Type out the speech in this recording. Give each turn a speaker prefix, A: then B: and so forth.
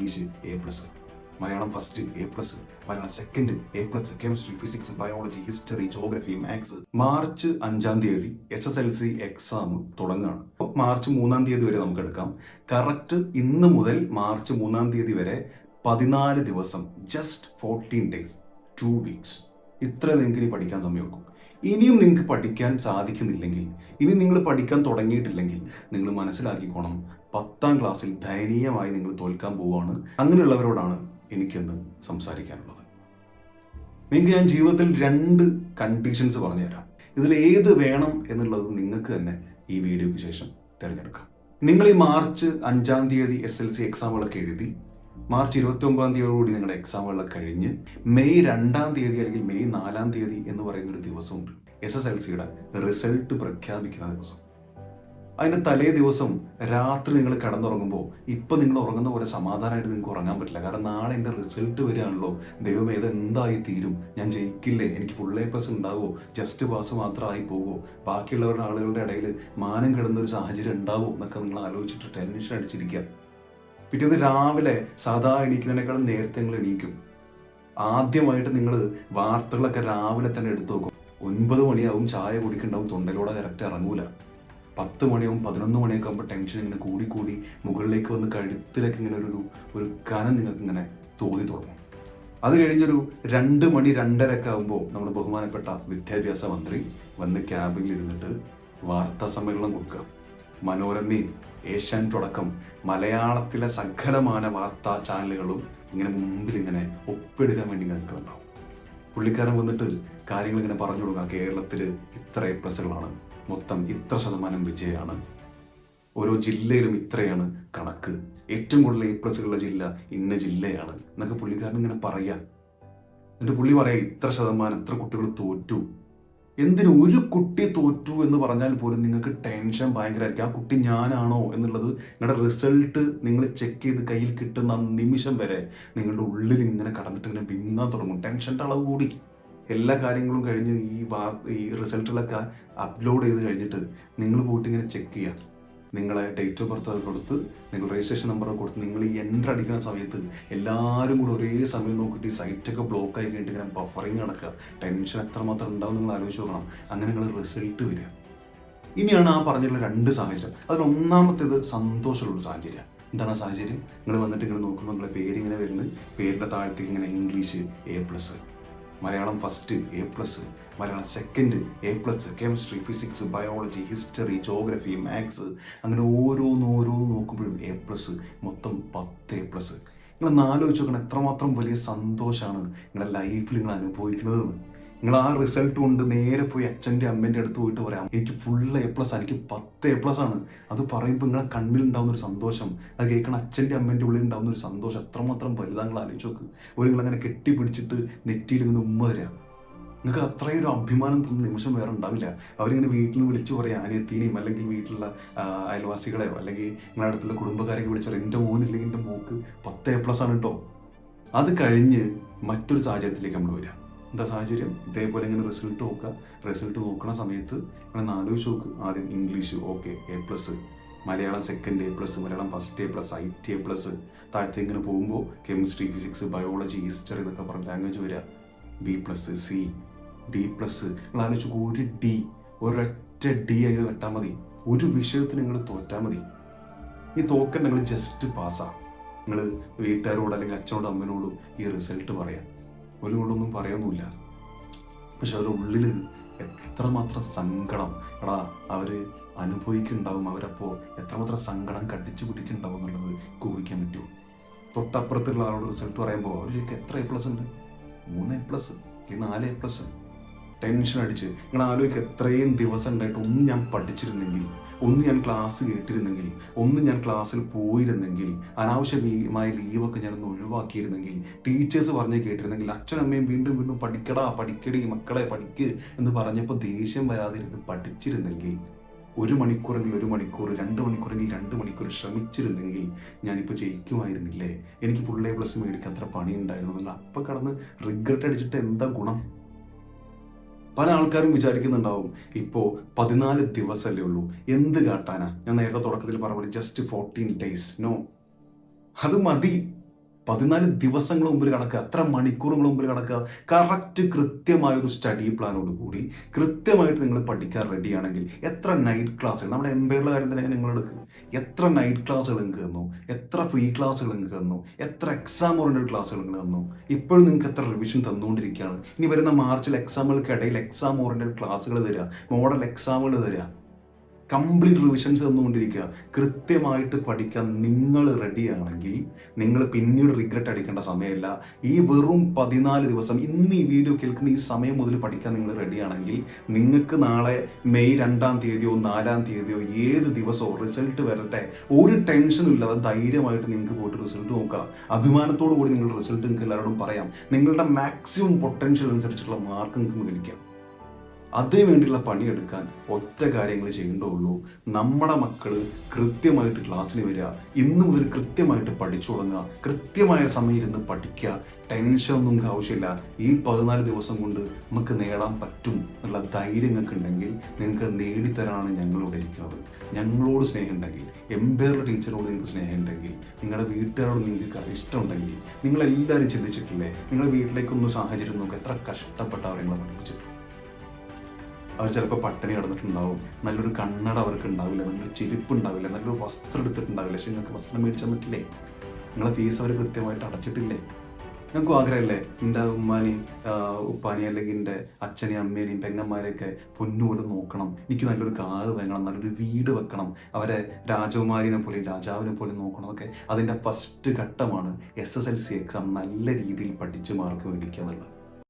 A: English A+, Malayalam first A+, Malayalam second A+, chemistry, physics, biology, history, geography, maths. March 5-ാം തീയതി SSLC exam തുടങ്ങുകയാണ്. അപ്പോൾ March 3-ാം തീയതി വരെ നമുക്ക് എടുക്കാം. കറക്റ്റ് ഇന്ന് മുതൽ മാർച്ച് 3-ാം തീയതി വരെ 14 ദിവസം, ജസ്റ്റ് 14 days, 2 weeks. ഇത്ര നിങ്ങൾക്ക് ഇനി പഠിക്കാൻ സമയമാക്കും. ഇനിയും നിങ്ങൾക്ക് പഠിക്കാൻ സാധിക്കുന്നില്ലെങ്കിൽ, ഇനി നിങ്ങൾ പഠിക്കാൻ തുടങ്ങിയിട്ടില്ലെങ്കിൽ നിങ്ങൾ മനസ്സിലാക്കിക്കോണം, 10ാം ക്ലാസ്സിൽ ദയനീയമായി നിങ്ങൾ തോൽക്കാൻ പോവുകയാണ്. അങ്ങനെയുള്ളവരോടാണ് എനിക്കെന്ന് സംസാരിക്കാനുള്ളത്. നിങ്ങൾക്ക് ഞാൻ ജീവിതത്തിൽ 2 കണ്ടീഷൻസ് പറഞ്ഞുതരാം. ഇതിൽ ഏത് വേണം എന്നുള്ളത് നിങ്ങൾക്ക് തന്നെ ഈ വീഡിയോയ്ക്ക് ശേഷം തിരഞ്ഞെടുക്കാം. നിങ്ങൾ ഈ മാർച്ച് 5-ാം തീയതി SSLC എക്സാമുകളൊക്കെ എഴുതി, മാർച്ച് 29-ാം തീയതിയോടുകൂടി നിങ്ങളുടെ എക്സാമുകളൊക്കെ കഴിഞ്ഞ് മെയ് 2-ാം തീയതി അല്ലെങ്കിൽ മെയ് 4-ാം തീയതി എന്ന് പറയുന്നൊരു ദിവസമുണ്ട്, SSLCയുടെ റിസൾട്ട് പ്രഖ്യാപിക്കുന്ന ദിവസം. അതിൻ്റെ തലേ ദിവസം രാത്രി നിങ്ങൾ കിടന്നുറങ്ങുമ്പോൾ ഇപ്പം നിങ്ങൾ ഉറങ്ങുന്ന പോലെ സമാധാനമായിട്ട് നിങ്ങൾക്ക് ഉറങ്ങാൻ പറ്റില്ല. കാരണം നാളെ എൻ്റെ റിസൾട്ട് വരികയാണല്ലോ, ദൈവം ഏതെന്തായി തീരും, ഞാൻ ജയിക്കില്ലേ, എനിക്ക് ഫുൾ A+ ഉണ്ടാവുമോ, ജസ്റ്റ് പാസ് മാത്രമായി പോകുമോ, ബാക്കിയുള്ളവരുടെ ആളുകളുടെ ഇടയിൽ മാനം കിടന്നൊരു സാഹചര്യം ഉണ്ടാവുമോ എന്നൊക്കെ നിങ്ങൾ ആലോചിച്ചിട്ട് ടെൻഷൻ അടിച്ചിരിക്കുക. പിറ്റേന്ന് രാവിലെ സാധാ എണീക്കുന്നതിനേക്കാളും നേരത്തെ നിങ്ങൾ എണീക്കും. ആദ്യമായിട്ട് നിങ്ങൾ വാർത്തകളൊക്കെ രാവിലെ തന്നെ എടുത്തു നോക്കും. 9 മണിയാവും, ചായ കുടിക്കുന്നുണ്ടാവും, തൊണ്ടയിലൂടെ കറക്റ്റ് ഇറങ്ങൂല. 10 മണിയാവും, 11 മണിയൊക്കെ ആകുമ്പോൾ ടെൻഷൻ ഇങ്ങനെ കൂടി മുകളിലേക്ക് വന്ന് കഴുത്തിലേക്ക് ഇങ്ങനെ ഒരു കനം നിങ്ങൾക്ക് ഇങ്ങനെ തോന്നി തുടങ്ങും. അത് കഴിഞ്ഞൊരു 2 മണി 2:30 ആകുമ്പോൾ നമ്മുടെ ബഹുമാനപ്പെട്ട വിദ്യാഭ്യാസ മന്ത്രി വന്ന് ക്യാബിനിൽ ഇരുന്നിട്ട് വാർത്താ സമ്മേളനം കൊടുക്കുക. മനോരമയും ഏഷ്യാനെറ്റും അടക്കം മലയാളത്തിലെ സകലമാന വാർത്താ ചാനലുകളും ഇങ്ങനെ മുമ്പിൽ ഇങ്ങനെ ഒപ്പിയെടുക്കാൻ വേണ്ടി നിൽക്കുന്നുണ്ടാവും. പുള്ളിക്കാരൻ വന്നിട്ട് കാര്യങ്ങൾ ഇങ്ങനെ പറഞ്ഞു കൊടുക്കുക. കേരളത്തിൽ ഇത്ര A+കളാണ്, മൊത്തം ഇത്ര ശതമാനം വിജയമാണ്, ഓരോ ജില്ലയിലും ഇത്രയാണ് കണക്ക്, ഏറ്റവും കൂടുതൽ A+കളുള്ള ജില്ല ഇന്ന ജില്ലയാണ് എന്നൊക്കെ പുള്ളിക്കാരൻ ഇങ്ങനെ പറയാം. എന്നിട്ട് പുള്ളി പറയാം ഇത്ര ശതമാനം, ഇത്ര കുട്ടികൾ തോറ്റു. എന്തിനു ഒരു കുട്ടി തോറ്റു എന്ന് പറഞ്ഞാൽ പോലും നിങ്ങൾക്ക് ടെൻഷൻ ഭയങ്കരമായിരിക്കും. ആ കുട്ടി ഞാനാണോ എന്നുള്ളത് നിങ്ങളുടെ റിസൾട്ട് നിങ്ങൾ ചെക്ക് ചെയ്ത് കയ്യിൽ കിട്ടുന്ന നിമിഷം വരെ നിങ്ങളുടെ ഉള്ളിൽ ഇങ്ങനെ കടന്നിട്ട് ഇങ്ങനെ വിങ്ങാൻ തുടങ്ങും. ടെൻഷൻ്റെ അളവ് കൂടി. എല്ലാ കാര്യങ്ങളും കഴിഞ്ഞ് ഈ റിസൾട്ടുകളൊക്കെ അപ്ലോഡ് ചെയ്ത് കഴിഞ്ഞിട്ട് നിങ്ങൾ പോയിട്ട് ഇങ്ങനെ ചെക്ക് ചെയ്യുക. നിങ്ങളെ ഡേറ്റ് ഓഫ് ബർത്ത് കൊടുത്ത്, നിങ്ങൾ രജിസ്ട്രേഷൻ നമ്പറൊക്കെ കൊടുത്ത് നിങ്ങൾ ഈ എൻ്റർ അടിക്കുന്ന സമയത്ത് എല്ലാവരും കൂടെ ഒരേ സമയം നോക്കിയിട്ട് ഈ സൈറ്റൊക്കെ ബ്ലോക്ക് ആയി കഴിഞ്ഞിട്ട് ഇങ്ങനെ ബഫറിങ് നടക്കുക. ടെൻഷൻ എത്രമാത്രം ഉണ്ടാവും നിങ്ങൾ ആലോചിച്ച് നോക്കണം. അങ്ങനെ നിങ്ങൾ റിസൾട്ട് വരിക. ഇനിയാണ് ആ പറഞ്ഞിട്ടുള്ള 2 സാഹചര്യം. അതിൽ ഒന്നാമത്തേത് സന്തോഷമുള്ള സാഹചര്യം. എന്താണ് ആ സാഹചര്യം? നിങ്ങൾ വന്നിട്ട് ഇങ്ങനെ നോക്കുമ്പോൾ നിങ്ങളുടെ പേരിങ്ങനെ വരുന്നത്, പേരിൻ്റെ താഴത്തേക്ക് ഇങ്ങനെ English A+, Malayalam first A+, Malayalam second A+, chemistry, physics, biology, history, geography, maths, അങ്ങനെ ഓരോന്ന് നോക്കുമ്പോഴും A+, മൊത്തം 10 A+. നിങ്ങൾ ആലോചിച്ച് നോക്കണം എത്രമാത്രം വലിയ സന്തോഷമാണ് നിങ്ങളുടെ ലൈഫിൽ നിങ്ങൾ അനുഭവിക്കുന്നതെന്ന്. നിങ്ങൾ ആ റിസൾട്ട് കൊണ്ട് നേരെ പോയി അച്ഛൻ്റെ അമ്മേൻ്റെ അടുത്ത് പോയിട്ട് പറയാം എനിക്ക് ഫുൾ A+, എനിക്ക് 10 A+ ആണ്. അത് പറയുമ്പോൾ നിങ്ങളെ കണ്ണിലുണ്ടാവുന്നൊരു സന്തോഷം, അത് കേൾക്കണം അച്ഛൻ്റെ അമ്മേൻ്റെ ഉള്ളിൽ ഉണ്ടാവുന്നൊരു സന്തോഷം എത്രമാത്രം വലുതാങ്ങൾ ആലോചിച്ച് നോക്ക്. നിങ്ങളങ്ങനെ കെട്ടിപ്പിടിച്ചിട്ട് നെറ്റിയിൽ ഇങ്ങനെ ഉമ്മ തരാം. നിങ്ങൾക്ക് അത്രയും ഒരു അഭിമാനം തോന്നുന്ന നിമിഷം വേറെ ഉണ്ടാവില്ല. അവരിങ്ങനെ വീട്ടിൽ നിന്ന് വിളിച്ചു പറയാം, അനിയത്തിനെയും അല്ലെങ്കിൽ വീട്ടിലുള്ള അയൽവാസികളെയോ അല്ലെങ്കിൽ നിങ്ങളുടെ അടുത്തുള്ള കുടുംബക്കാരെയൊക്കെ വിളിച്ചു പറയാം എൻ്റെ മോനില്ലെങ്കിൽ എൻ്റെ മോക്ക് 10 A+ ആണ് കേട്ടോ. അത് കഴിഞ്ഞ് മറ്റൊരു സാഹചര്യത്തിലേക്ക് നമ്മൾ വരാം. എന്താ സാഹചര്യം? ഇതേപോലെ ഇങ്ങനെ റിസൾട്ട് നോക്കുക. റിസൾട്ട് നോക്കുന്ന സമയത്ത് നിങ്ങൾ ആലോചിച്ച് നോക്ക്. ആദ്യം English okay A+, Malayalam second A+, Malayalam first A+, IT A+. താഴത്തെ ഇങ്ങനെ പോകുമ്പോൾ കെമിസ്ട്രി, ഫിസിക്സ്, ബയോളജി, ഹിസ്റ്ററി എന്നൊക്കെ പറഞ്ഞ ലാംഗ്വേജ് വരിക B+, C, D+. നിങ്ങൾ ആലോചിച്ച് ഒരു D, ഒരൊറ്റ D ആയത് വെട്ടാൽ മതി. ഒരു വിഷയത്തിന് നിങ്ങൾ തോറ്റാൽ മതി. ഈ തോക്കൻ നിങ്ങൾ ജസ്റ്റ് പാസ്സാ. നിങ്ങൾ വീട്ടുകാരോട് അല്ലെങ്കിൽ അച്ഛനോടും അമ്മനോടും ഈ റിസൾട്ട് പറയാം. ഒന്നുകൊണ്ടൊന്നും പറയൊന്നുമില്ല. പക്ഷെ അവരുടെ ഉള്ളിൽ എത്രമാത്രം സങ്കടം അവർ അനുഭവിക്കുന്നുണ്ടാവും. അവരപ്പോൾ എത്രമാത്രം സങ്കടം കടിച്ചു പിടിക്കുന്നുണ്ടാവും എന്നുള്ളത് ഊഹിക്കാൻ പറ്റുമോ? തൊട്ടപ്പുറത്തുള്ള ആളോട് റിസൾട്ട് പറയുമ്പോൾ അവർ ചോദിക്കുക എത്ര A+ ഉണ്ട്? 3 A+ അല്ലെങ്കിൽ 4 A+. ടെൻഷൻ അടിച്ച് നിങ്ങൾ ആലോചിക്കുക എത്രയും ദിവസം ഉണ്ടായിട്ട് ഒന്ന് ഞാൻ പഠിച്ചിരുന്നെങ്കിൽ, ഒന്ന് ഞാൻ ക്ലാസ് കേട്ടിരുന്നെങ്കിൽ, ഒന്ന് ഞാൻ ക്ലാസ്സിൽ പോയിരുന്നെങ്കിൽ, അനാവശ്യമായ ലീവൊക്കെ ഞാനൊന്ന് ഒഴിവാക്കിയിരുന്നെങ്കിൽ, ടീച്ചേഴ്സ് പറഞ്ഞ് കേട്ടിരുന്നെങ്കിൽ, അച്ഛനമ്മയും വീണ്ടും പഠിക്കടി മക്കളെ പഠിക്ക് എന്ന് പറഞ്ഞപ്പോൾ ദേഷ്യം വരാതിരുന്ന് പഠിച്ചിരുന്നെങ്കിൽ, 1 മണിക്കൂറെങ്കിൽ 1 മണിക്കൂർ, 2 മണിക്കൂറെങ്കിൽ 2 മണിക്കൂർ ശ്രമിച്ചിരുന്നെങ്കിൽ ഞാനിപ്പോൾ ജയിക്കുമായിരുന്നില്ലേ, എനിക്ക് ഫുൾ A+ മേടിക്കാൻ അത്ര പണി ഉണ്ടായിരുന്നു എന്നുള്ള അപ്പം കടന്ന് റിഗ്രറ്റ് അടിച്ചിട്ട് എന്താ ഗുണം? പല ആൾക്കാരും വിചാരിക്കുന്നുണ്ടാവും ഇപ്പോൾ 14 ദിവസമല്ലേ ഉള്ളൂ, എന്ത് കാട്ടാനാ? ഞാൻ നേരത്തെ തുടക്കത്തിൽ പറഞ്ഞ ജസ്റ്റ് 14 days. നോ, അത് മതി. 14 ദിവസങ്ങൾ മുമ്പിൽ കിടക്കുക, എത്ര മണിക്കൂറുകൾ മുമ്പിൽ കിടക്കുക. കറക്റ്റ് കൃത്യമായൊരു സ്റ്റഡി പ്ലാനോട് കൂടി കൃത്യമായിട്ട് നിങ്ങൾ പഠിക്കാൻ റെഡിയാണെങ്കിൽ എത്ര നൈറ്റ് ക്ലാസ്സുകൾ, നമ്മുടെ എംപയറിലെ കാര്യം തന്നെ നിങ്ങൾ എടുക്കുക, എത്ര നൈറ്റ് ക്ലാസ്സുകൾ നിങ്ങൾക്ക് തന്നു, എത്ര ഫ്രീ ക്ലാസ്സുകൾ നിങ്ങൾക്ക് തന്നു, എത്ര എക്സാം ഓറിയന്റഡ് ക്ലാസ്സുകൾ നിങ്ങൾക്ക് തന്നു. ഇപ്പോഴും നിങ്ങൾക്ക് എത്ര റിവിഷൻ തന്നുകൊണ്ടിരിക്കുകയാണ്. ഇനി വരുന്ന മാർച്ചിൽ എക്സാമുകൾക്കിടയിൽ എക്സാം ഓറിയന്റഡ് ക്ലാസ്സുകൾ തരിക, മോഡൽ എക്സാമുകൾ തരിക, കംപ്ലീറ്റ് റിവിഷൻസ് തന്നുകൊണ്ടിരിക്കുക. കൃത്യമായിട്ട് പഠിക്കാൻ നിങ്ങൾ റെഡിയാണെങ്കിൽ നിങ്ങൾ പിന്നീട് റിഗ്രറ്റ് അടിക്കേണ്ട സമയമില്ല. ഈ വെറും 14 ദിവസം, ഇന്ന് ഈ വീഡിയോ കേൾക്കുന്ന ഈ സമയം മുതൽ പഠിക്കാൻ നിങ്ങൾ റെഡിയാണെങ്കിൽ നിങ്ങൾക്ക് നാളെ മെയ് 2-ാം തീയതിയോ 4-ാം തീയതിയോ ഏത് ദിവസമോ റിസൾട്ട് വരട്ടെ, ഒരു ടെൻഷനും ഇല്ലാതെ ധൈര്യമായിട്ട് നിങ്ങൾക്ക് പോയിട്ട് റിസൾട്ട് നോക്കാം. അഭിമാനത്തോടു കൂടി നിങ്ങളുടെ റിസൾട്ട് നിങ്ങൾക്ക് എല്ലാവരോടും പറയാം. നിങ്ങളുടെ മാക്സിമം പൊട്ടൻഷ്യൽ അനുസരിച്ചുള്ള മാർക്ക് നിങ്ങൾക്ക് മേടിക്കാം. അതിനു വേണ്ടിയുള്ള പണിയെടുക്കാൻ ഒറ്റ കാര്യങ്ങൾ ചെയ്യേണ്ടുള്ളൂ. നമ്മുടെ മക്കൾ കൃത്യമായിട്ട് ക്ലാസ്സിൽ വരിക, ഇന്ന് മുതൽ കൃത്യമായിട്ട് പഠിച്ചു തുടങ്ങുക, കൃത്യമായ സമയം ഇരുന്ന് പഠിക്കുക. ടെൻഷനൊന്നും നിങ്ങൾക്ക് ആവശ്യമില്ല. ഈ 14 ദിവസം കൊണ്ട് നമുക്ക് നേടാൻ പറ്റും എന്നുള്ള ധൈര്യം നിങ്ങൾക്ക് ഉണ്ടെങ്കിൽ നിങ്ങൾക്ക് നേടിത്തരാനാണ് ഞങ്ങളിവിടെ ഇരിക്കുന്നത്. ഞങ്ങളോട് സ്നേഹം ഉണ്ടെങ്കിൽ, എംപയർ ടീച്ചറോട് നിങ്ങൾക്ക് സ്നേഹം ഉണ്ടെങ്കിൽ, നിങ്ങളുടെ വീട്ടുകാരോട് നിങ്ങൾക്ക് ഇഷ്ടമുണ്ടെങ്കിൽ, നിങ്ങളെല്ലാവരും ചിന്തിച്ചിട്ടില്ലേ നിങ്ങളുടെ വീട്ടിലേക്കൊന്നും സാഹചര്യം നോക്കുക, എത്ര കഷ്ടപ്പെട്ട അവരെ പഠിപ്പിച്ചിട്ടുണ്ട്. അവർ ചിലപ്പോൾ പട്ടിണി കിടന്നിട്ടുണ്ടാവും, നല്ലൊരു കണ്ണട അവർക്ക് ഉണ്ടാവില്ല, നല്ലൊരു ചെരുപ്പ് ഉണ്ടാവില്ല, നല്ലൊരു വസ്ത്രം എടുത്തിട്ടുണ്ടാവില്ല. പക്ഷെ നിങ്ങൾക്ക് വസ്ത്രം മേടിച്ചു തന്നിട്ടില്ലേ? നിങ്ങളെ ഫീസ് അവർ കൃത്യമായിട്ട് അടച്ചിട്ടില്ലേ? ഞങ്ങൾക്കും ആഗ്രഹമല്ലേ എൻ്റെ ഉമ്മാനെയും ഉപ്പാനെയും അല്ലെങ്കിൽ എൻ്റെ അച്ഛനെയും അമ്മേനെയും പെങ്ങന്മാരെയൊക്കെ പൊന്നുപോലെ നോക്കണം, എനിക്ക് നല്ലൊരു കാറ് വേണം, നല്ലൊരു വീട് വെക്കണം, അവരെ രാജകുമാരിനെ പോലെ രാജാവിനെ പോലെ നോക്കണം. അതിൻ്റെ ഫസ്റ്റ് ഘട്ടമാണ് SSLC എക്സാം നല്ല രീതിയിൽ പഠിച്ച് മാർക്ക് മേടിക്കുക എന്നുള്ളത്.